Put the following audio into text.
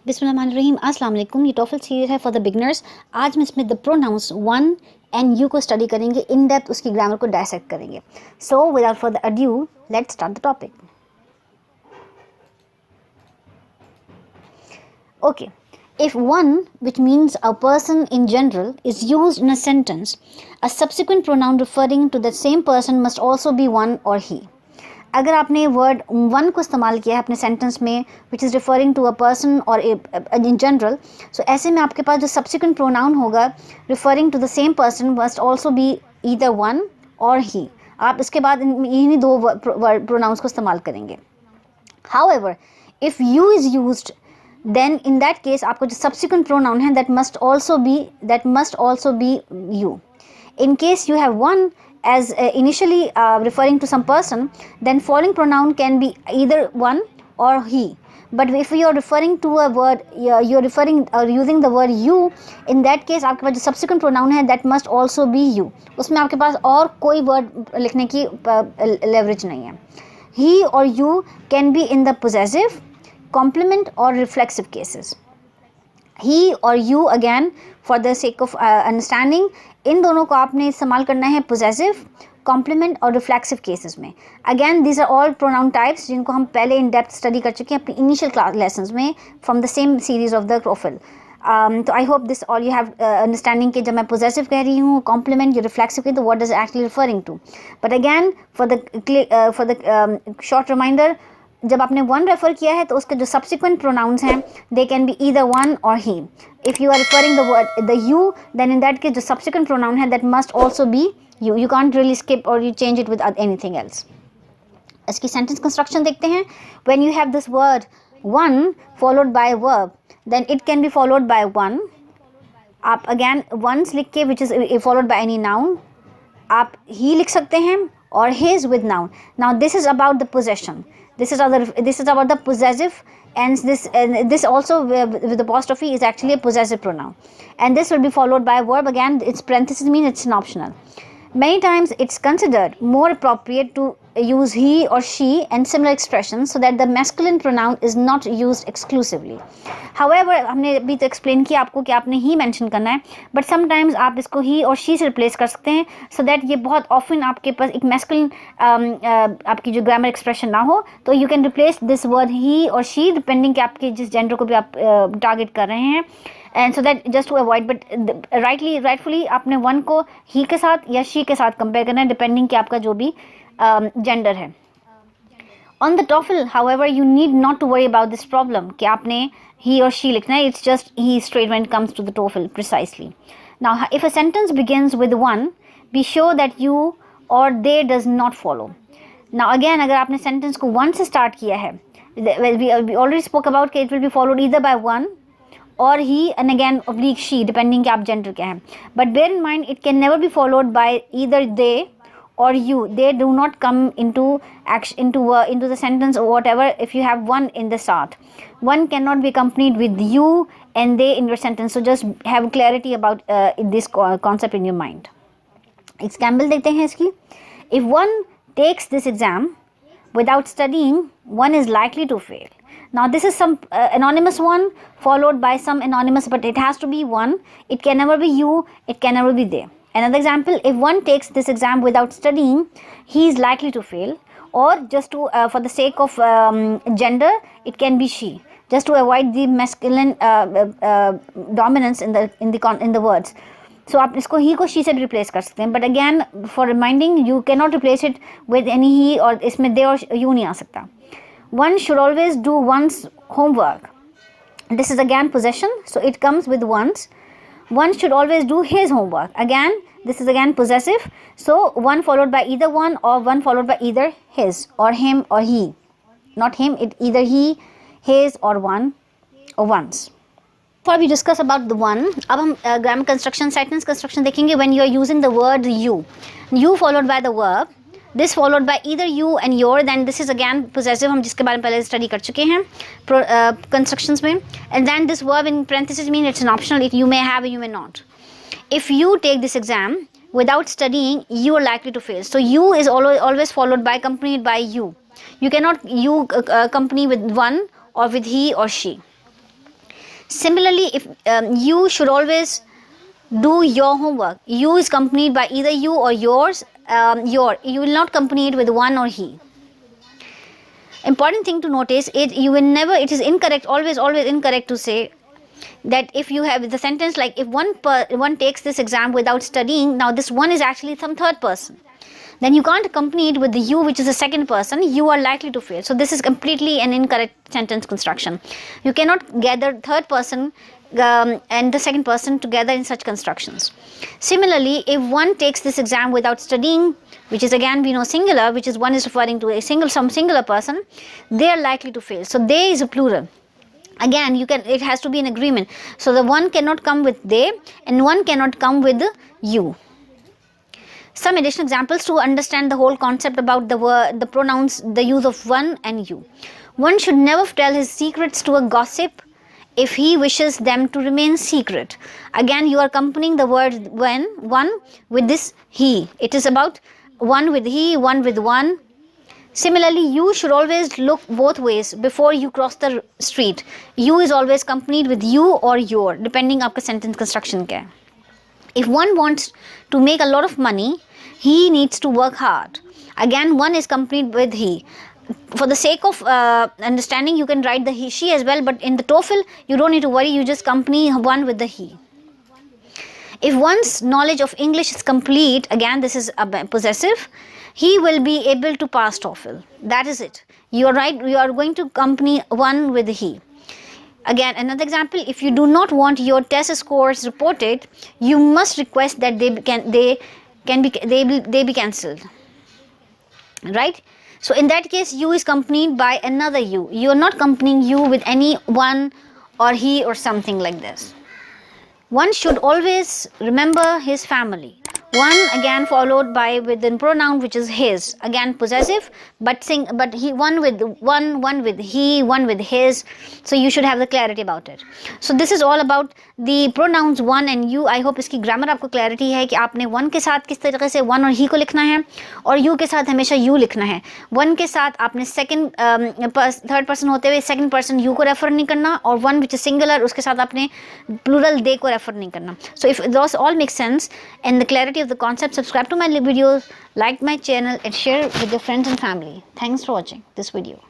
बिस्मिल्लाहिर्रहमानिर्रहीम, अस्सलाम वालेकुम। ये टॉफल सीरीज है फॉर द बिगनर्स। आज हम इसमें the pronounce one and you को स्टडी करेंगे, इन डेप्थ उसकी ग्रामर को डायसेक्ट करेंगे। So without further adieu let's start the topic. Okay, if one, which means a person in general, is used in a sentence, a subsequent pronoun referring to the same person must also be one or he. अगर आपने word one को इस्तेमाल किया है अपने sentence में which is referring to a person or in general, so ऐसे में आपके पास जो सब्सिक्वेंट प्रोनाउन होगा referring to the same person must also be either one or he. आप इसके बाद इन्हीं दो प्रोनाउंस को इस्तेमाल करेंगे। However if you is used, then in that case आपको जो सब्सिक्वेंट प्रोनाउन है that must also be you. In case you have one as initially referring to some person, then following pronoun can be either one or he. But if you are referring to a word, you are referring or using the word you, in that case आपके पास जो subsequent pronoun है that must also be you. उसमें आपके पास और कोई word लिखने की leverage नहीं है। He or you can be in the possessive, complement or reflexive cases. He or you, again for the sake of understanding, इन दोनों को आपने इस्तेमाल करना है पोजेसिव, कॉम्प्लीमेंट और रिफ्लेक्सिव केसेस में। Again these are all pronoun types जिनको हम पहले इन डेप्थ स्टडी कर चुके हैं अपनी इनिशियल क्लास लेसन्स में from the same series of the profile. तो I hope this all you have understanding कि जब मैं पोजेसिव कह रही हूँ, कॉम्प्लीमेंट या रिफ्लेक्सिव तो what is actually referring to. But again for the short reminder, जब आपने वन रेफर किया है तो उसके जो सब्सिक्वेंट प्रोनाउंस हैं they can be either one or he. If you are referring the word the you, then in that case जो subsequent pronoun है that must also be you. You can't really skip or you change it with anything else. इसकी sentence construction देखते हैं। When you have this word one followed by verb, then it can be followed by one. आप again once लिख के which is followed by any noun, आप ही लिख सकते हैं और his with noun. Now this is about the possession, this is about the possessive, and this also with the apostrophe is actually a possessive pronoun, and this will be followed by a verb. Again, its parenthesis means it's an optional. Many times it's considered more appropriate to use he or she and similar expressions so that the masculine pronoun is not used exclusively. However, हमने अभी तो explain किया आपको कि आपने ही mention करना है, but sometimes आप इसको ही और शी से रिप्लेस कर सकते हैं सो दैट ये बहुत ऑफन आपके पास एक मैस्कुलिन आपकी जो ग्रामर एक्सप्रेशन ना हो, तो you can replace this word he or she depending कि आपके जिस जेंडर को भी आप टारगेट कर रहे हैं, and so that just to avoid. But rightfully आपने वन को ही के साथ या शी के साथ कंपेयर करना है डिपेंडिंग कि आपका जो भी जेंडर है। On the TOEFL however you need not to worry about this problem कि आपने ही और शी लिखना है। It's just he straight when it comes to the TOEFL precisely. Now if a sentence begins with one, be sure that you or they does not follow. Now again अगर आपने sentence को one से start किया है, we already spoke about कि it will be followed either by one or he and again oblique she depending कि आप gender क्या हैं, but bear in mind it can never be followed by either they or you. They do not come into action into the sentence or whatever if you have one in the start. One cannot be accompanied with you and they in your sentence, so just have clarity about this concept in your mind. Example देखते हैं इसकी। If one takes this exam without studying, one is likely to fail. Now this is some anonymous one followed by some anonymous, but it has to be one. It can never be you, it can never be they. Another example, if one takes this exam without studying, he is likely to fail. Or just to for the sake of gender, it can be she, just to avoid the masculine dominance in the words. So आप इसको ही को she से भी replace कर सकते हैं, but again for reminding you cannot replace it with any he और इसमें they और you नहीं आ सकता. One should always do one's homework. This is again possession, so it comes with one's. One should always do his homework. Again, this is again possessive, so one followed by either one or one followed by either his or him or he. Not him, it either he, his or one or one's. Before we discuss about the one, अब हम grammar construction, sentence construction देखेंगे when you are using the word you. You followed by the verb. This followed by either you and your, then this is again possessive, हम जिसके बारे में पहले study कर चुके हैं constructions में, and then this verb in parentheses mean it's an optional, it you may have and you may not. If you take this exam without studying, you are likely to fail. So you is always followed by accompanied by you. You cannot you accompany with one or with he or she. Similarly, if you should always do your homework. You is accompanied by either you or yours. You will not accompany it with one or he. Important thing to notice is you will never. It is incorrect. Always incorrect to say that if you have the sentence like if one takes this exam without studying. Now this one is actually some third person. Then you can't accompany it with the you, which is the second person. You are likely to fail. So this is completely an incorrect sentence construction. You cannot gather third person and the second person together in such constructions. Similarly, if one takes this exam without studying, which is again we know singular, which is one is referring to some singular person, they are likely to fail. So they is a plural. Again, it has to be an agreement. So the one cannot come with they and one cannot come with you. Some additional examples to understand the whole concept about the pronouns, the use of one and you. One should never tell his secrets to a gossip if he wishes them to remain secret. Again, you are accompanying the word one with this he. It is about one with he, one with one. Similarly, you should always look both ways before you cross the street. You is always accompanied with you or your, depending आपका sentence construction क्या है. If one wants to make a lot of money, he needs to work hard. Again, one is accompanied with he. For the sake of understanding, you can write the he, she as well, but in the TOEFL, you don't need to worry, you just accompany one with the he. If one's knowledge of English is complete, again, this is a possessive, he will be able to pass TOEFL. That is it. You are right, you are going to accompany one with the he. Again, another example, if you do not want your test scores reported, you must request that they be cancelled. Right? So in that case, you is accompanied by another you. You are not accompanying you with any one or he or something like this. One should always remember his family. One again followed by with the pronoun which is his. Again possessive, but he one with he, one with his. So you should have the clarity about it. So this is all about the pronouns one and you. I hope इसकी grammar आपको clarity है कि आपने one के साथ किस तरीके से one और he को लिखना है और you के साथ हमेशा you लिखना है. One के साथ आपने third person होते हुए second person you को refer नहीं करना और one which is singular उसके साथ आपने plural they को refer नहीं करना. So if those all make sense and the clarity of the concept, subscribe to my videos, like my channel and share with your friends and family. Thanks for watching this video.